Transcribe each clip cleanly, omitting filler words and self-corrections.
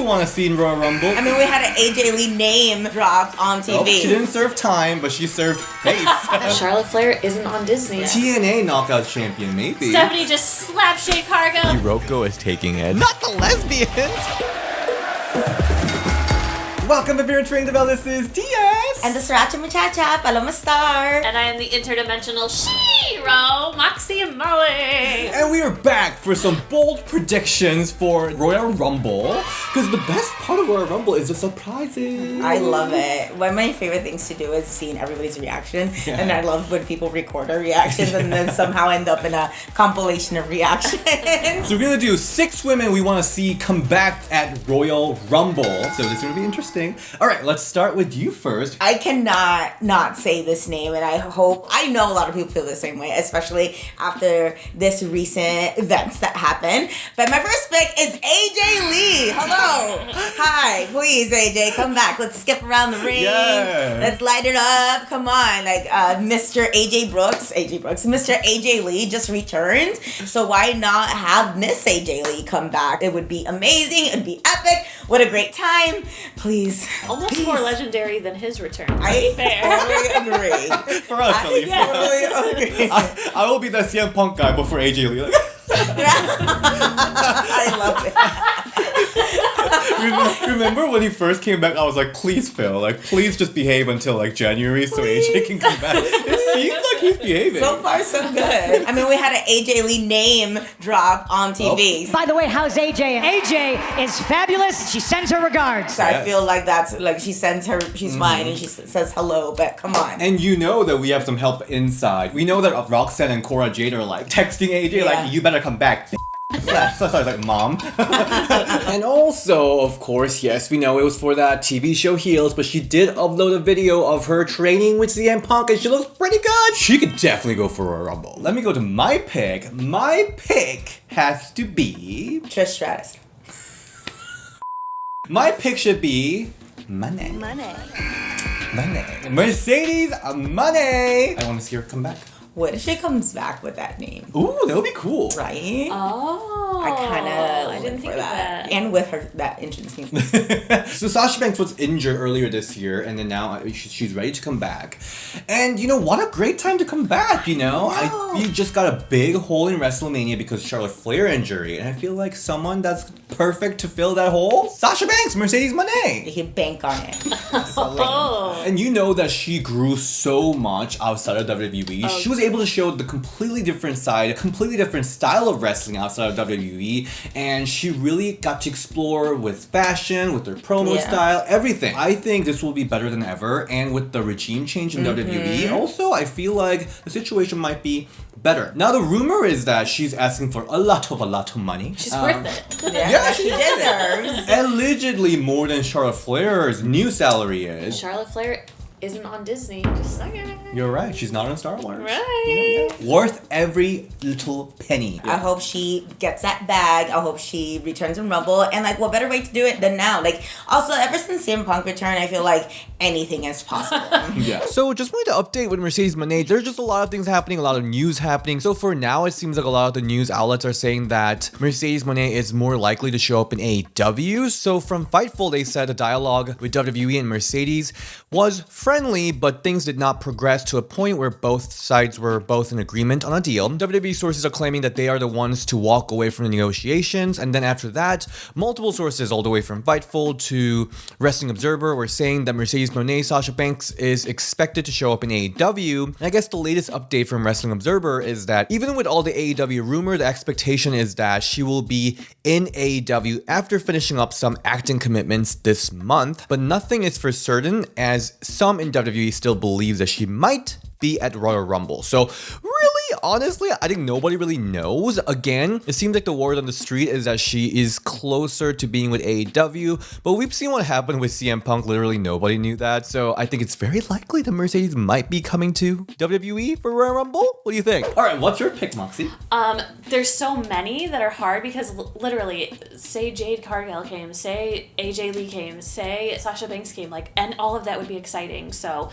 you want to see in Royal Rumble? I mean, we had an AJ Lee name drop on TV. Oh, she didn't serve time, but she served face. Charlotte Flair isn't on Disney. TNA Knockout Champion, maybe. Stephanie just slapped Jade Cargill. Hiroko is taking it. Not the lesbians! Welcome to Beer and Train Belle. This is TS. And the Sriracha Muchacha, Paloma Star. And I am the interdimensional Shiro, Moxie and Molly. And we are back for some bold predictions for Royal Rumble. Because the best part of Royal Rumble is the surprises. I love it. One of my favorite things to do is seeing everybody's reaction. Yeah. And I love when people record their reactions and then somehow end up in a compilation of reactions. So we're going to do 6 women we want to see come back at Royal Rumble. So this is going to be interesting. All right, let's start with you first. I cannot not say this name, and I know a lot of people feel the same way, especially after this recent events that happened. But my first pick is AJ Lee. Hello. Hi. Please, AJ, come back. Let's skip around the ring. Yeah. Let's light it up. Come on. Like Mr. Mr. AJ Lee just returned. So why not have Miss AJ Lee come back? It would be amazing. It would be epic. What a great time. Please. Almost more legendary than his return. I fair. totally agree. For us, at least. Totally agree. I will be the CM Punk guy before AJ Lee. I love it. Remember when he first came back, I was like, please, Phil, please just behave until January so AJ can come back. It seems like he's behaving. So far, so good. I mean, we had an AJ Lee name drop on TV. By the way, how's AJ? AJ is fabulous. She sends her regards. So I feel like that's she sends her, she's fine, and she says hello, but come on. And you know that we have some help inside. We know that Roxanne and Cora Jade are texting AJ, you better come back. Yeah, so I was like, Mom. And also, of course, yes, we know it was for that TV show Heels, but she did upload a video of her training with CM Punk, and she looks pretty good. She could definitely go for a Rumble. Let me go to my pick. My pick has to be Trish Stratus. My pick should be Monè. Mercedes Monè. I want to see her come back. What if she comes back with that name? Ooh, that would be cool. Right? Oh. I didn't think for of that. And with her, that entrance music. So Sasha Banks was injured earlier this year, and then now she's ready to come back. And what a great time to come back, You just got a big hole in WrestleMania because of Charlotte Flair injury, and I feel like someone that's perfect to fill that hole, Sasha Banks, Mercedes Monè. You can bank on it. And you know that she grew so much outside of WWE. She was able to show the completely different side, a completely different style of wrestling outside of WWE, and she really got to explore with fashion, with her promo style, everything. I think this will be better than ever, and with the regime change in WWE, also, I feel like the situation might be better. Now, the rumor is that she's asking for a lot of money. She's worth it. Yeah, she deserves. Allegedly more than Charlotte Flair's new salary is. Charlotte Flair isn't on Disney. Just saying. You're right. She's not on Star Wars. Right. Worth every little penny. I hope she gets that bag. I hope she returns in Rumble. And what better way to do it than now? Also, ever since CM Punk returned, I feel like anything is possible. Yeah. So just wanted to update with Mercedes Monè. There's just a lot of things happening, a lot of news happening. So for now, it seems like a lot of the news outlets are saying that Mercedes Monè is more likely to show up in AEW. So from Fightful, they said the dialogue with WWE and Mercedes was friendly, but things did not progress to a point where both sides were both in agreement on a deal. WWE sources are claiming that they are the ones to walk away from the negotiations, and then after that, multiple sources all the way from Fightful to Wrestling Observer were saying that Mercedes Monè, Sasha Banks is expected to show up in AEW. And I guess the latest update from Wrestling Observer is that even with all the AEW rumor, the expectation is that she will be in AEW after finishing up some acting commitments this month, but nothing is for certain, as some in WWE still believes that she might be at Royal Rumble. So really, honestly, I think nobody really knows. Again, it seems like the word on the street is that she is closer to being with AEW, but we've seen what happened with CM Punk. Literally nobody knew that. So I think it's very likely that Mercedes might be coming to WWE for Royal Rumble. What do you think? All right, what's your pick, Moxie? There's so many that are hard because literally, say Jade Cargill came, say AJ Lee came, say Sasha Banks came, and all of that would be exciting. So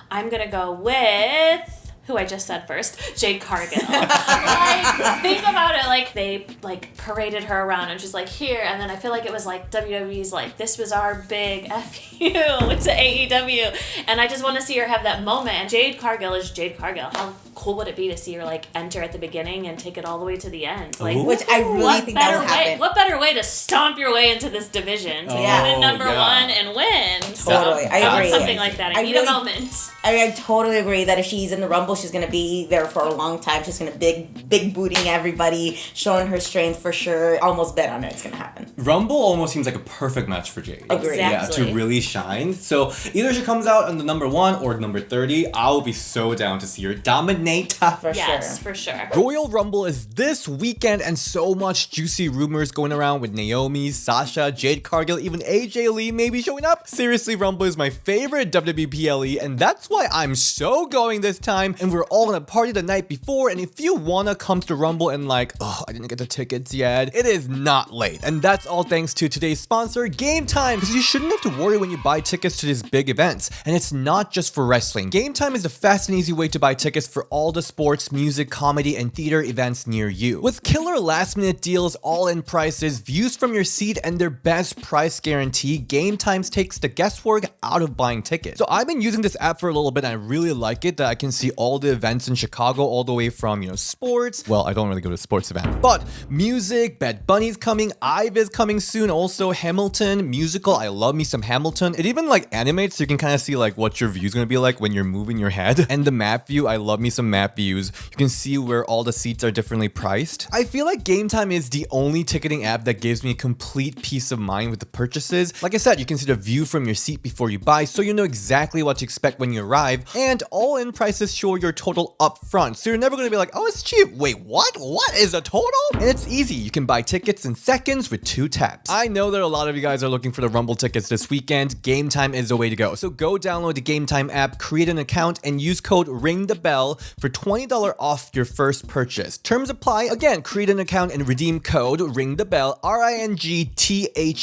I'm gonna go with who I just said first, Jade Cargill. Like, think about it, like, they, like, paraded her around and she's like, here, and then I feel like it was, like, WWE's, like, this was our big F you to AEW, and I just want to see her have that moment, and Jade Cargill is Jade Cargill. How cool would it be to see her, like, enter at the beginning and take it all the way to the end? Like, which I really think that will happen. What better way to stomp your way into this division to come in number one and win? Totally, I agree. Want something like that. I need a moment. I totally agree that if she's in the Rumble, she's going to be there for a long time. She's going to big booting everybody, showing her strength for sure. Almost bet on it. It's going to happen. Rumble almost seems like a perfect match for Jade. Agree. Exactly. Yeah, to really shine. So either she comes out on the number 1 or number 30. I'll be so down to see her dominate. For sure. Royal Rumble is this weekend, and so much juicy rumors going around with Naomi, Sasha, Jade Cargill, even AJ Lee maybe showing up. Seriously, Rumble is my favorite WWPLE, and that's why I'm so going this time, and we're all gonna party the night before. And if you wanna come to the Rumble and like, oh, I didn't get the tickets yet, it is not late. And that's all thanks to today's sponsor, Game Time, because you shouldn't have to worry when you buy tickets to these big events. And it's not just for wrestling. Game Time is the fast and easy way to buy tickets for all the sports, music, comedy, and theater events near you. With killer last-minute deals, all-in prices, views from your seat, and their best price guarantee, Game Time takes the guesswork out of buying tickets. So I've been using this app for a little bit, and I really like it that I can see all the events in Chicago, all the way from, sports. Well, I don't really go to sports events, but music, Bad Bunny's coming, IVE is coming soon, also Hamilton, musical. I love me some Hamilton. It even animates, so you can kind of see what your view's gonna be like when you're moving your head. And the map view, I love me some map views. You can see where all the seats are differently priced. I feel like Game Time is the only ticketing app that gives me complete peace of mind with the purchases. Like I said, you can see the view from your seat before you buy, so you know exactly what to expect when you arrive, and all-in prices show your total up front, so you're never gonna be like, oh, it's cheap. Wait, what? What is a total? And it's easy. You can buy tickets in seconds with 2 taps. I know that a lot of you guys are looking for the Rumble tickets this weekend. Game Time is the way to go. So go download the Game Time app, create an account, and use code RINGTHEBELL for $20 off your first purchase. Terms apply. Again, create an account and redeem code RINGTHEBELL,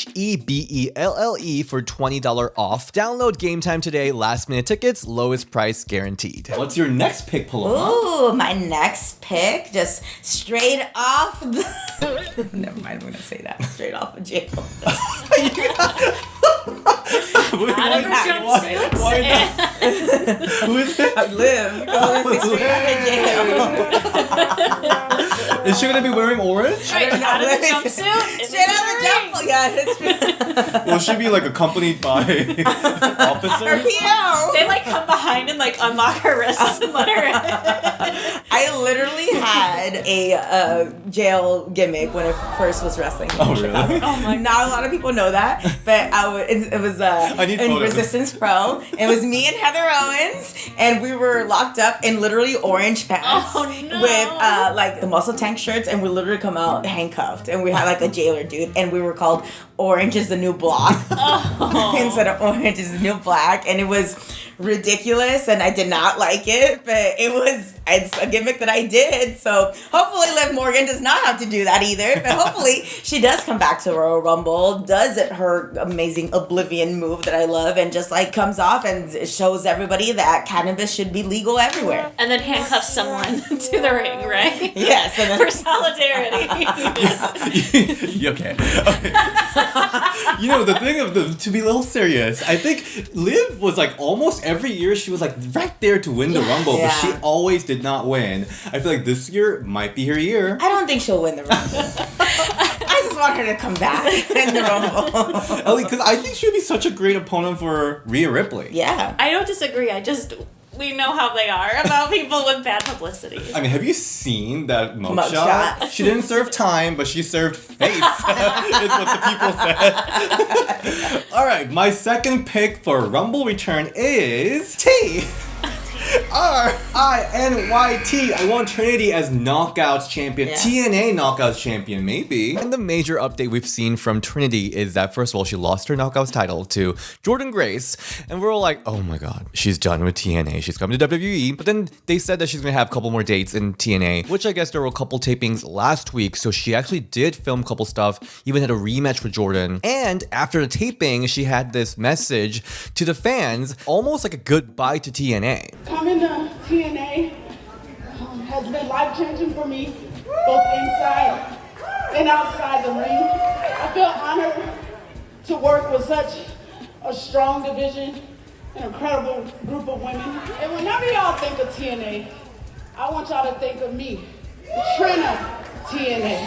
RINGTHEBELLE for $20 off. Download Game Time today. Last minute tickets, lowest price guaranteed. What's your next pick, Paloma? Ooh, my next pick, just straight off the... Never mind, I'm going to say that. Straight off of jail. Out of her jumpsuits. Why not? Who is it? Liv. Straight out of jail. Is she gonna be wearing orange? Right, out of the jumpsuit. Straight out of the jump. Yeah, it's true. Will she be accompanied by officers? PO. They come behind and unlock her wrists and let her in. I literally had a jail gimmick when it first was wrestling. Oh, really? Oh my God. Not a lot of people know that, but it was in photos. Resistance Pro. It was me and Heather Owens, and we were locked up in literally orange pants with the muscle tank shirts, and we literally come out handcuffed, and we had a jailer dude, and we were called Orange is the New Black instead of Orange is the New Black, and it was ridiculous, and I did not like it, but it's a gimmick that I did, so hopefully Liv Morgan does not have to do that either, but hopefully she does come back to Royal Rumble, does her amazing Oblivion move that I love, and just comes off and shows everybody that cannabis should be legal everywhere. And then handcuffs someone to the ring, right? Yes. And then, for solidarity. Okay. The thing to be a little serious, I think Liv was almost every year she was right there to win the Rumble, but she always did not win. I feel like this year might be her year. I don't think she'll win the Rumble. I just want her to come back in the Rumble. Because I think she would be such a great opponent for Rhea Ripley. Yeah. I don't disagree. We know how they are about people with bad publicity. I mean, have you seen that mugshot? She didn't serve time, but she served face, is what the people said. Alright, my second pick for Rumble Return is Trinity. I want Trinity as Knockouts champion. TNA Knockouts champion, maybe. And the major update we've seen from Trinity is that, first of all, she lost her Knockouts title to Jordynne Grace. And we're all like, oh my god, she's done with TNA. She's coming to WWE. But then they said that she's going to have a couple more dates in TNA, which I guess there were a couple tapings last week. So she actually did film a couple stuff, even had a rematch with Jordynne. And after the taping, she had this message to the fans, almost like a goodbye to TNA. Coming to TNA life-changing for me, both inside and outside the ring. I feel honored to work with such a strong division, an incredible group of women. And whenever y'all think of TNA, I want y'all to think of me, Trina TNA.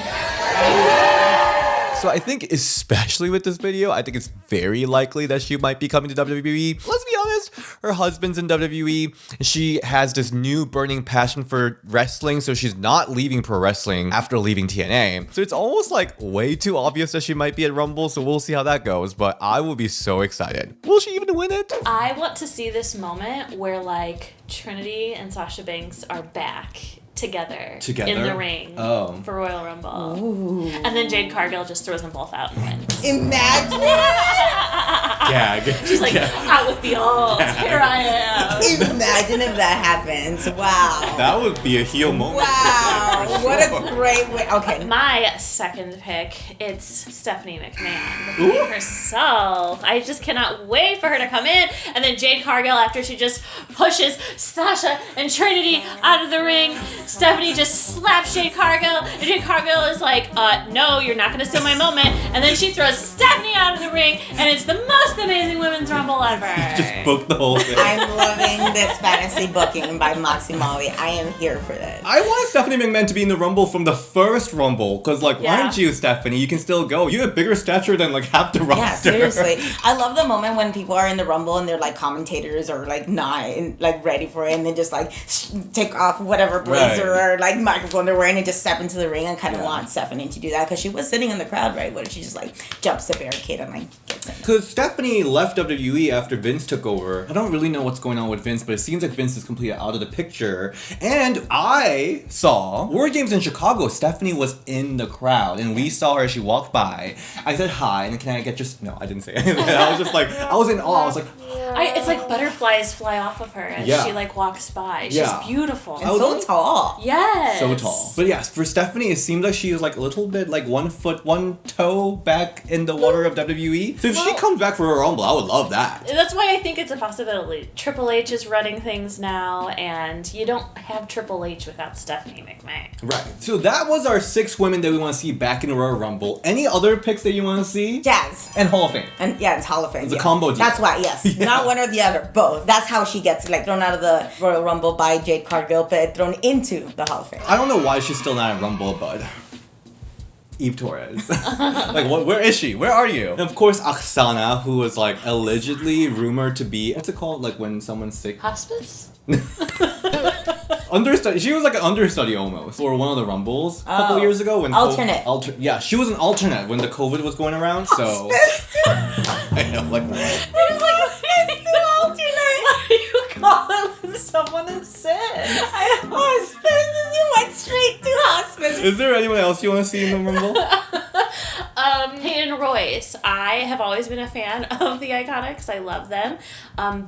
So I think, especially with this video, I think it's very likely that she might be coming to WWE. Let's be honest, her husband's in WWE. She has this new burning passion for wrestling, so she's not leaving pro wrestling after leaving TNA. So it's almost like way too obvious that she might be at Rumble, so we'll see how that goes, but I will be so excited. Will she even win it? I want to see this moment where like Trinity and Sasha Banks are back together in the ring for Royal Rumble. Ooh. And then Jade Cargill just throws them both out and wins. Imagine. Gag. She's like, out with the old. Here I am. Imagine if that happens. Wow. That would be a heel moment. Wow. What a great way. Okay. My second pick, it's Stephanie McMahon herself. I just cannot wait for her to come in. And then Jade Cargill, after she just pushes Sasha and Trinity out of the ring, Stephanie just slaps Jade Cargill, and Jade Cargill is like, no, you're not gonna steal my moment. And then she throws Stephanie out of the ring, and it's the most amazing women's rumble ever. Just book the whole thing. I'm loving this fantasy booking by Moxie Molly. I am here for this. I want Stephanie McMahon to be in the Rumble from the first Rumble, because why aren't you, Stephanie? You can still go. You have bigger stature than half the roster. Yeah, seriously. I love the moment when people are in the Rumble and they're commentators or not ready for it, and then just take off whatever blazer or microphone they're wearing and just step into the ring. And kind of want Stephanie to do that because she was sitting in the crowd, right? What if she just jumps the barricade and gets in? Because Stephanie left WWE after Vince took over. I don't really know what's going on with Vince, but it seems like Vince is completely out of the picture. And I saw War Games in Chicago. Stephanie was in the crowd, and we saw her as she walked by. I said hi, and can I get no, I didn't say anything. I was just I was in awe. I was like, it's like butterflies fly off of her as she walks by. She's beautiful. And so tall. Yes. So tall. But yes, for Stephanie, it seems like she is a little bit 1 foot, 1 toe back in the water of WWE. So if she comes back for a Rumble, I would love that. That's why I think it's a possibility. Triple H is running things now, and you don't have Triple H without Stephanie McMahon. Right. So that was our 6 women that we want to see back in the Royal Rumble. Any other picks that you want to see? Jazz. And Hall of Fame. And it's Hall of Fame. It's a combo deal. That's why, yes. Yeah. Not one or the other, both. That's how she gets thrown out of the Royal Rumble by Jade Cargill, but thrown into the Hall of Fame. I don't know why she's still not in Rumble, but Eve Torres. Where is she? Where are you? And of course, Oksana, who was allegedly rumored to be, what's it called? When someone's sick? Hospice? Understudy. She was an understudy almost for one of the Rumbles a couple years ago. When alternate. Yeah, she was an alternate when the COVID was going around. So I know, There's hospice to alternate. What do you call it when someone is sick? Hospice. You went straight to hospice. Is there anyone else you want to see in the Rumble? Peyton Royce. I have always been a fan of the Iconics. I love them.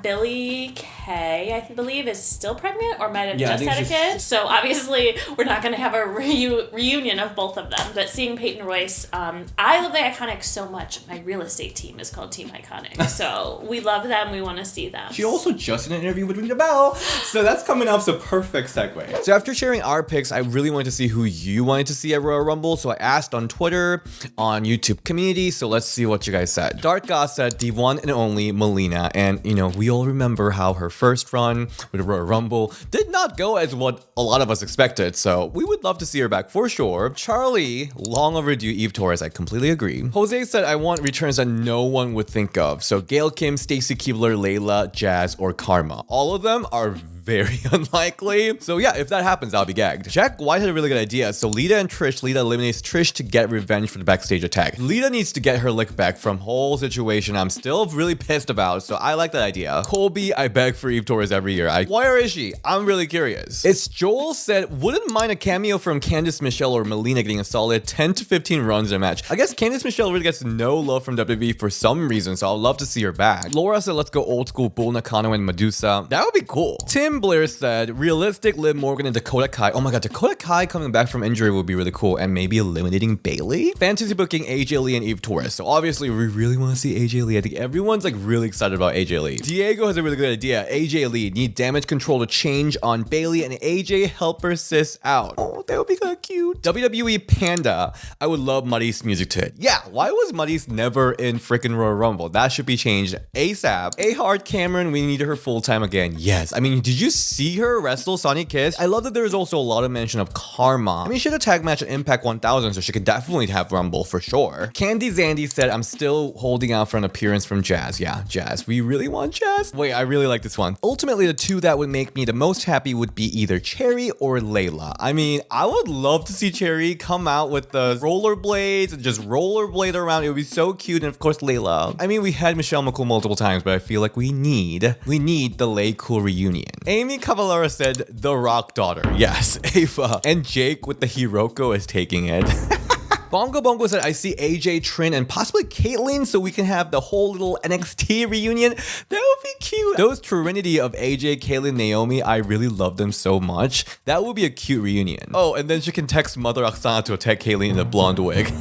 Billie Kay, I believe, is still pregnant or might have just had a kid. So obviously, we're not going to have a reunion of both of them. But seeing Peyton Royce, I love the Iconics so much. My real estate team is called Team Iconic. So we love them. We want to see them. She also just did an interview with Belle. So that's coming up. So perfect segue. So after sharing our picks, I really wanted to see who you wanted to see at Royal Rumble. So I asked on Twitter, on YouTube community. So let's see what you guys said. Dark Goss said the one and only Melina. And, we all remember how her first run with Royal Rumble did not go as what a lot of us expected. So we would love to see her back for sure. Charlie, long overdue Eve Torres. I completely agree. Jose said, I want returns that no one would think of. So Gail Kim, Stacy Keibler, Layla, Jazz, or Karma. All of them are very unlikely. So yeah, if that happens, I'll be gagged. Jack White had a really good idea. So Lita and Trish, Lita eliminates Trish to get revenge for the backstage attack. Lita needs to get her lick back from whole situation I'm still really pissed about. So I like that idea. Colby, I beg for Eve Torres every year. Where is she? I'm really curious. It's Joel said, wouldn't mind a cameo from Candice Michelle or Melina getting a solid 10 to 15 runs in a match. I guess Candice Michelle really gets no love from WWE for some reason, so I'd love to see her back. Laura said, let's go old school Bull Nakano and Medusa. That would be cool. Tim Blair said, realistic Liv Morgan and Dakota Kai. Oh my god, Dakota Kai coming back from injury would be really cool, and maybe eliminating Bailey? Fantasy booking AJ Lee and Eve Torres. course. So obviously, we really want to see AJ Lee. I think everyone's like really excited about AJ Lee. Diego has a really good idea. AJ Lee need damage control to change on Bailey and AJ help her sis out. Oh, that would be kind of cute. WWE Panda. I would love Mary's music to it. Yeah, why was Mary's never in freaking Royal Rumble? That should be changed ASAP. A-Hard Cameron, we need her full time again. Yes. I mean, did you see her wrestle Sonny Kiss? I love that there's also a lot of mention of Karma. I mean, she had a tag match at Impact 1000, so she could definitely have Rumble for sure. Candy Zandy said, I'm still holding out for an appearance from Jazz. Yeah, Jazz. We really want Jazz? Wait, I really like this one. Ultimately, the two that would make me the most happy would be either Cherry or Layla. I mean, I would love to see Cherry come out with the rollerblades and just rollerblade around. It would be so cute. And of course, Layla. I mean, we had Michelle McCool multiple times, but I feel like we need the Lay Cool reunion. Amy Cavallaro said, the Rock daughter. Yes, Ava. And Jake with the Hiroko is taking it. Bongo Bongo said, I see AJ, Trin, and possibly Caitlyn, so we can have the whole little NXT reunion. That would be cute. Those Trinity of AJ, Caitlyn, Naomi, I really love them so much. That would be a cute reunion. Oh, and then she can text Mother Oksana to attack Caitlyn in a blonde wig.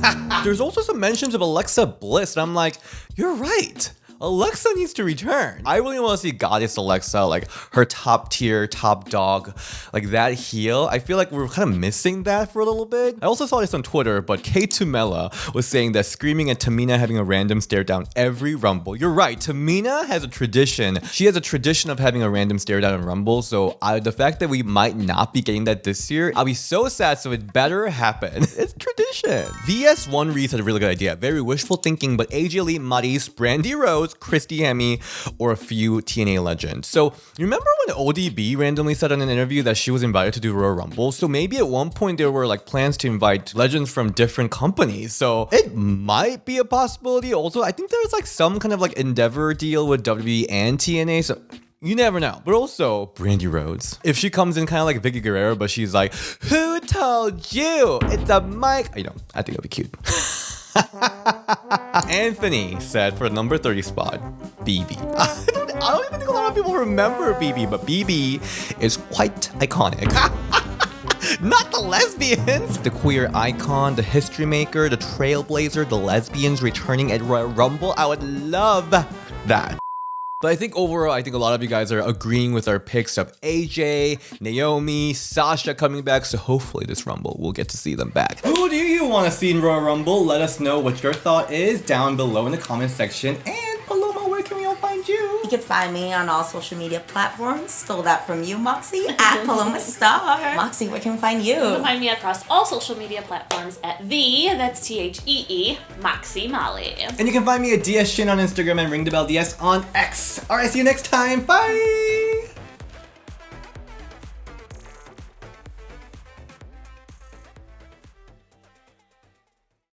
There's also some mentions of Alexa Bliss, and I'm like, you're right. Alexa needs to return. I really want to see Goddess Alexa, like her top tier, top dog, like that heel. I feel like we're kind of missing that for a little bit. I also saw this on Twitter, but K2Mela was saying that screaming at Tamina having a random stare down every Rumble. You're right, Tamina has a tradition. She has a tradition of having a random stare down in Rumble, so the fact that we might not be getting that this year, I'll be so sad, so it better happen. It's tradition. VS1 Reese had a really good idea. Very wishful thinking, but AJ Lee, Maris, Brandy Rose, Christy Hemme, or a few TNA legends. So remember when ODB randomly said in an interview that she was invited to do Royal Rumble? So maybe at one point there were like plans to invite legends from different companies. So it might be a possibility. Also, I think there's like some kind of like Endeavor deal with WWE and TNA. So you never know. But also, Brandy Rhodes. If she comes in kind of like Vicky Guerrero, but she's like, who told you? It's a mic. You know, I think it'll be cute. Anthony said for number 30 spot, BB. I don't even think a lot of people remember BB, but BB is quite iconic. Not the lesbians! The queer icon, the history maker, the trailblazer, the lesbians returning at Royal Rumble. I would love that. But I think overall, I think a lot of you guys are agreeing with our picks of AJ, Naomi, Sasha coming back. So hopefully this Rumble, we'll get to see them back. Who do you want to see in Royal Rumble? Let us know what your thought is down below in the comment section. And Paloma, where can we all find you? You can find me on all social media platforms. Stole that from you, Moxie, at Paloma Star. Moxie, where can we find you? You can find me across all social media platforms at that's THEE, Moxie Molly. And you can find me at DS Shin on Instagram and Ring the Bell DS on X. Alright, see you next time. Bye!